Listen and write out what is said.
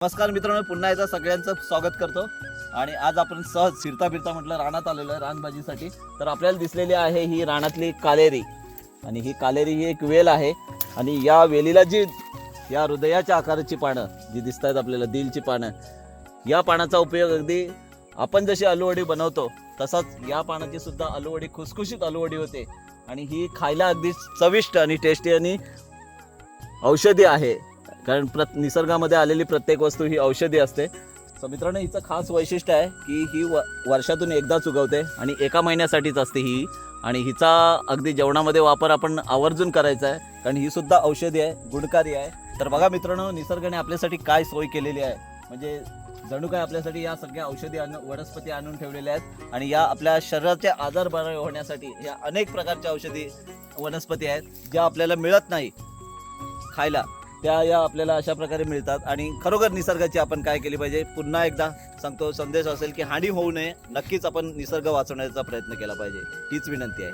नमस्कार मित्रांनो, पुन्हा एकदा सगळ्यांचं स्वागत करतो. आणि आज आपण सहज फिरता फिरता म्हटलं रानात आलेलो आहे रानभाजीसाठी. तर आपल्याला दिसलेली आहे ही रानातली कालेरी. आणि ही कालेरी ही एक वेल आहे. आणि या वेलीला जी या हृदयाच्या आकाराची पानं जी दिसत आहेत आपल्याला, दिलची पानं, या पानाचा उपयोग अगदी आपण जशी आलूवडी बनवतो तसाच या पानाची सुद्धा आलूवडी, खुसखुशीत आलूवडी होते. आणि ही खायला अगदी चविष्ट आणि टेस्टी आणि औषधी आहे. कारण निसर्गामध्ये आलेली प्रत्येक वस्तू ही औषधी असते. सो मित्रांनो, हिचं खास वैशिष्ट्य आहे की ही वर्षातून एकदाच उगवते आणि एका महिन्यासाठीच असते ही. आणि हिचा अगदी जेवणामध्ये वापर आपण आवर्जून करायचा आहे, कारण ही सुद्धा औषधी आहे, गुणकारी आहे. तर बघा मित्रांनो, निसर्गाने आपल्यासाठी काय सोय केलेली आहे. म्हणजे जणू काय आपल्यासाठी या सगळ्या औषधी वनस्पती आणून ठेवलेल्या आहेत. आणि या आपल्या शरीराचे आजार बरे होण्यासाठी या अनेक प्रकारच्या औषधी वनस्पती आहेत ज्या आपल्याला मिळत नाही खायला, त्या या आपल्याला अशा प्रकारे मिळतात. आणि खरोखर निसर्गाची आपण काय केली पाहिजे, पुन्हा एकदा सांगतो, संदेश असेल की हानी होऊ नये. नक्कीच आपण निसर्ग वाचवण्याचा प्रयत्न केला पाहिजे, हीच विनंती आहे.